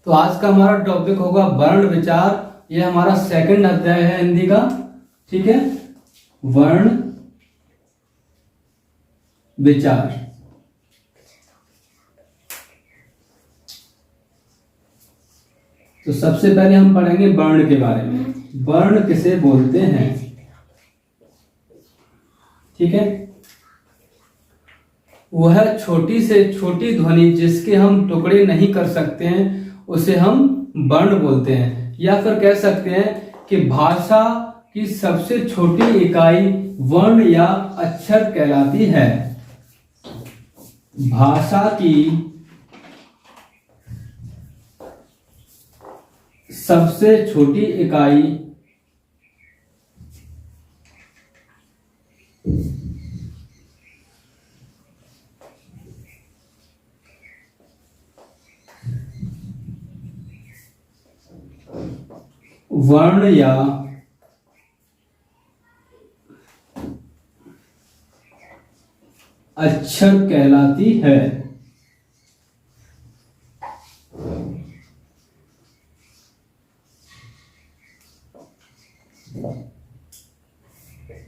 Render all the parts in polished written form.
तो आज का हमारा टॉपिक होगा वर्ण विचार। ये हमारा सेकंड अध्याय है हिंदी का। ठीक है, वर्ण विचार। तो सबसे पहले हम पढ़ेंगे वर्ण के बारे में। वर्ण किसे बोलते हैं? ठीक है, वह छोटी से छोटी ध्वनि जिसके हम टुकड़े नहीं कर सकते हैं उसे हम वर्ण बोलते हैं। या फिर कह सकते हैं कि भाषा की सबसे छोटी इकाई वर्ण या अक्षर कहलाती है। भाषा की सबसे छोटी इकाई वर्ण या अक्षर कहलाती है।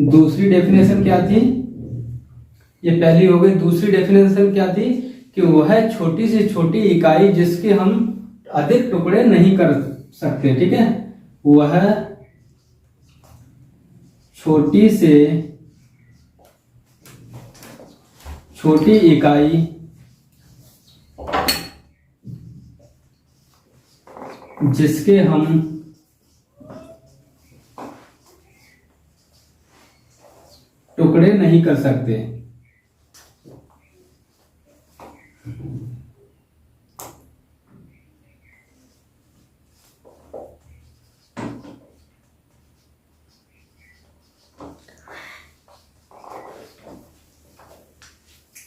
दूसरी डेफिनेशन क्या थी? ये पहली हो गई। दूसरी डेफिनेशन क्या थी? कि वह छोटी से छोटी इकाई जिसके हम अधिक टुकड़े नहीं कर सकते। ठीक है, वह छोटी से छोटी इकाई जिसके हम टुकड़े नहीं कर सकते।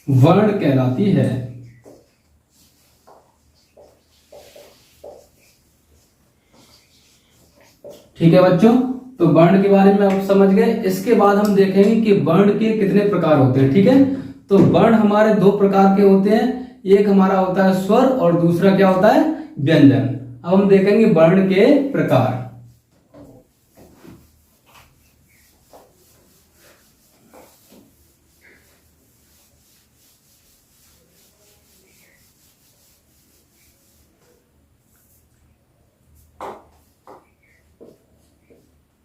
वर्ण कहलाती है। ठीक है बच्चों, तो वर्ण के बारे में आप समझ गए। इसके बाद हम देखेंगे कि वर्ण के कितने प्रकार होते हैं। ठीक है, तो वर्ण हमारे दो प्रकार के होते हैं। एक हमारा होता है स्वर और दूसरा क्या होता है? व्यंजन। अब हम देखेंगे वर्ण के प्रकार।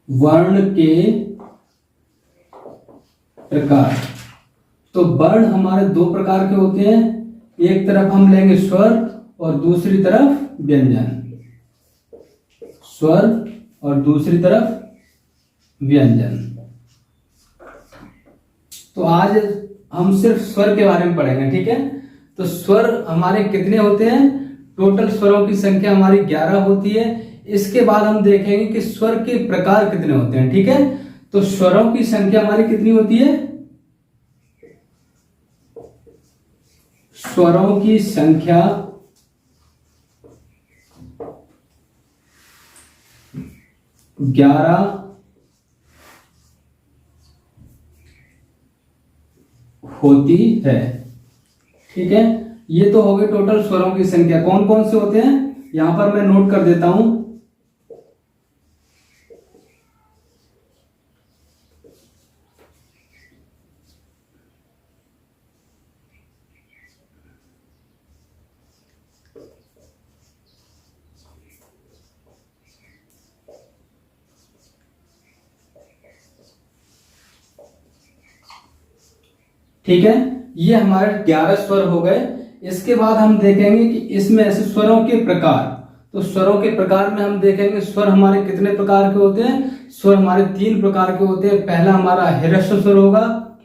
वर्ण के प्रकार। तो वर्ण हमारे दो प्रकार के होते हैं। एक तरफ हम लेंगे स्वर और दूसरी तरफ व्यंजन। स्वर और दूसरी तरफ व्यंजन। तो आज हम सिर्फ स्वर के बारे में पढ़ेंगे। ठीक है, तो स्वर हमारे कितने होते हैं? टोटल स्वरों की संख्या हमारी 11 होती है। इसके बाद हम देखेंगे कि स्वर के प्रकार कितने होते हैं। ठीक है, तो स्वरों की संख्या हमारी कितनी होती है? स्वरों की संख्या 11 होती है। ठीक है, ये तो हो गई टोटल स्वरों की संख्या। कौन कौन से होते हैं यहां पर मैं नोट कर देता हूं। ठीक है, ये हमारे 11 स्वर हो गए। इसके बाद हम देखेंगे कि इसमें ऐसे स्वरों के प्रकार। तो स्वरों के प्रकार में हम देखेंगे स्वर हमारे कितने प्रकार के होते हैं। स्वर हमारे 3 प्रकार के होते हैं। पहला हमारा ह्रस्व स्वर होगा,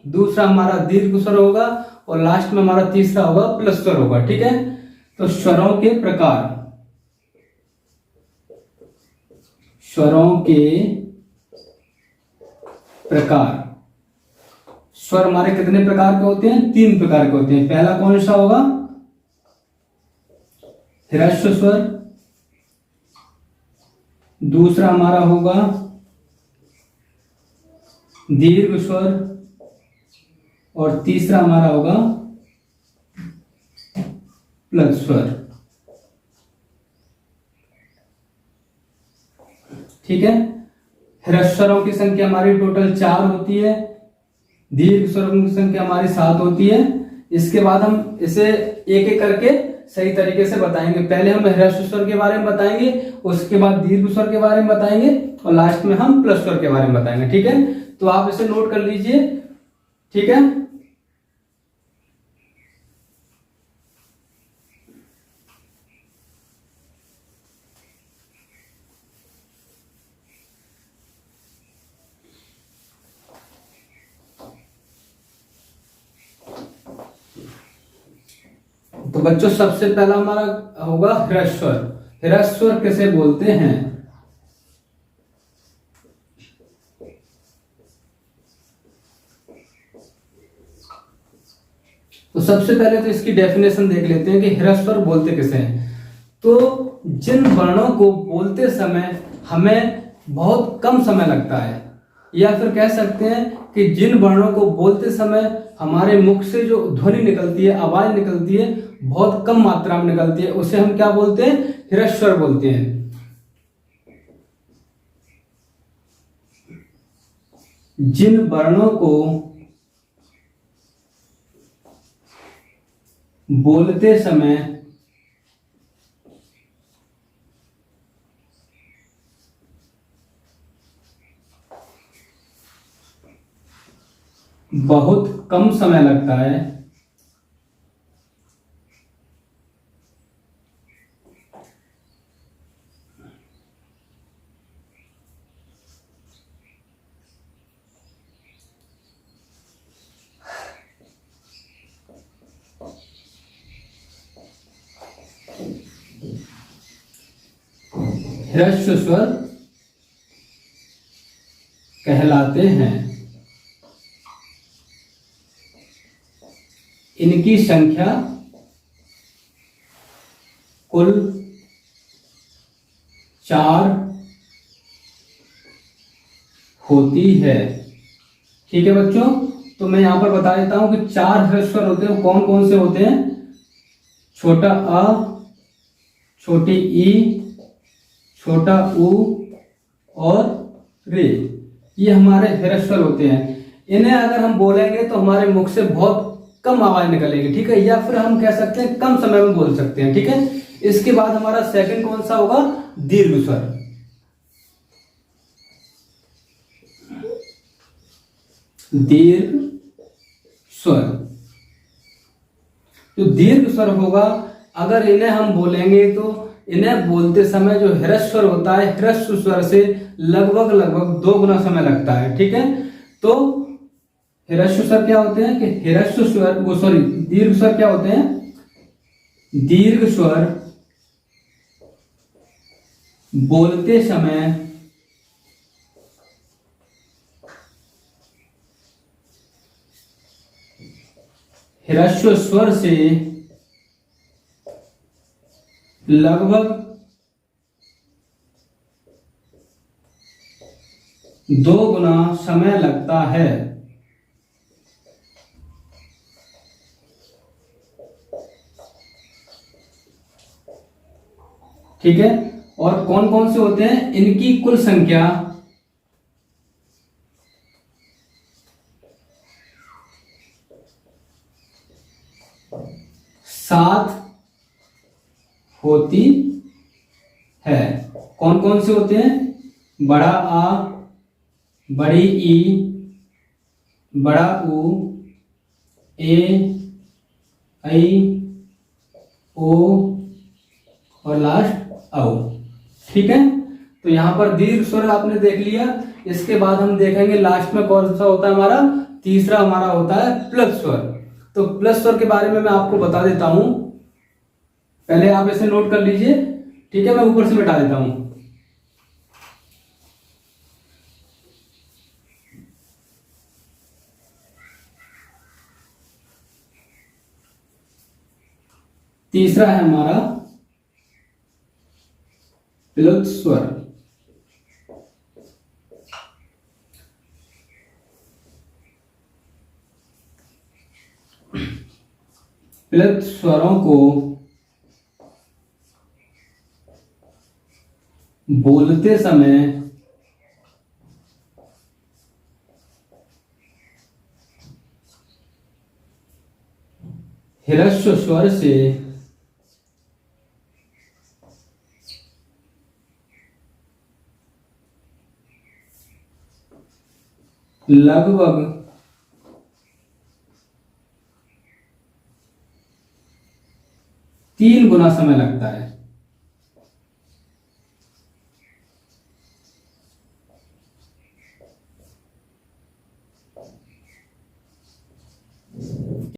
दूसरा हमारा दीर्घ स्वर होगा और लास्ट में हमारा तीसरा होगा प्लस स्वर होगा। ठीक है, तो स्वरों के प्रकार। स्वरों के प्रकार। स्वर हमारे कितने प्रकार के होते हैं? 3 प्रकार के होते हैं। पहला कौन सा होगा? ह्रस्व स्वर। दूसरा हमारा होगा दीर्घ स्वर और तीसरा हमारा होगा प्लस स्वर। ठीक है। ह्रस्व स्वरों की संख्या हमारी टोटल 4 होती है, दीर्घ स्वरों की संख्या हमारी 7 होती है। इसके बाद हम इसे एक एक करके सही तरीके से बताएंगे। पहले हम ह्रस्व स्वर के बारे में बताएंगे, उसके बाद दीर्घ स्वर के बारे में बताएंगे और लास्ट में हम प्लस स्वर के बारे में बताएंगे, ठीक है। तो आप इसे नोट कर लीजिए, ठीक है। तो बच्चों सबसे पहला हमारा होगा ह्रस्व स्वर। ह्रस्व स्वर किसे बोलते हैं? तो सबसे पहले तो इसकी डेफिनेशन देख लेते हैं कि ह्रस्व स्वर बोलते किसे हैं। तो जिन वर्णों को बोलते समय हमें बहुत कम समय लगता है, या फिर कह सकते हैं कि जिन वर्णों को बोलते समय हमारे मुख से जो ध्वनि निकलती है, आवाज निकलती है, बहुत कम मात्रा में निकलती है, उसे हम क्या बोलते हैं? ह्रस्व स्वर बोलते हैं। जिन वर्णों को बोलते समय बहुत कम समय लगता है, ह्रस्व स्वर कहलाते हैं। इनकी संख्या कुल 4 होती है, ठीक है बच्चों। तो मैं यहां पर बता देता हूं कि 4 ह्रस्व स्वर होते हैं। कौन कौन से होते हैं? छोटा अ, छोटी ई, छोटा ऊ और रे, ये हमारे ह्रस्व स्वर होते हैं। इन्हें अगर हम बोलेंगे तो हमारे मुख से बहुत कम आवाज निकलेगी, ठीक है, या फिर हम कह सकते हैं कम समय में बोल सकते हैं, ठीक है। इसके बाद हमारा सेकंड कौन सा होगा? दीर्घ स्वर। दीर्घ स्वर, जो दीर्घ स्वर होगा, अगर इन्हें हम बोलेंगे तो इन्हें बोलते समय जो ह्रस्व स्वर होता है, ह्रस्व स्वर से लगभग 2 गुना समय लगता है, ठीक है। तो ह्रस्व स्वर क्या होते हैं कि ह्रस्व स्वर दीर्घ स्वर क्या होते हैं? दीर्घ स्वर बोलते समय ह्रस्व स्वर से लगभग 2 गुना समय लगता है, ठीक है। और कौन कौन से होते हैं? इनकी कुल संख्या 7 होती है। कौन कौन से होते हैं? बड़ा आ, बड़ी ई, बड़ा ऊ, ए, आई, ओ और लास्ट औ, ठीक है। तो यहां पर दीर्घ स्वर आपने देख लिया। इसके बाद हम देखेंगे लास्ट में कौन सा होता है हमारा? तीसरा हमारा होता है प्लस स्वर। तो प्लस स्वर के बारे में मैं आपको बता देता हूं, पहले आप इसे नोट कर लीजिए, ठीक है। मैं ऊपर से मिटा देता हूं। तीसरा है हमारा प्लस स्वर। प्लस स्वरों को बोलते समय ह्रस्व स्वर से लगभग 3 गुना समय लगता है।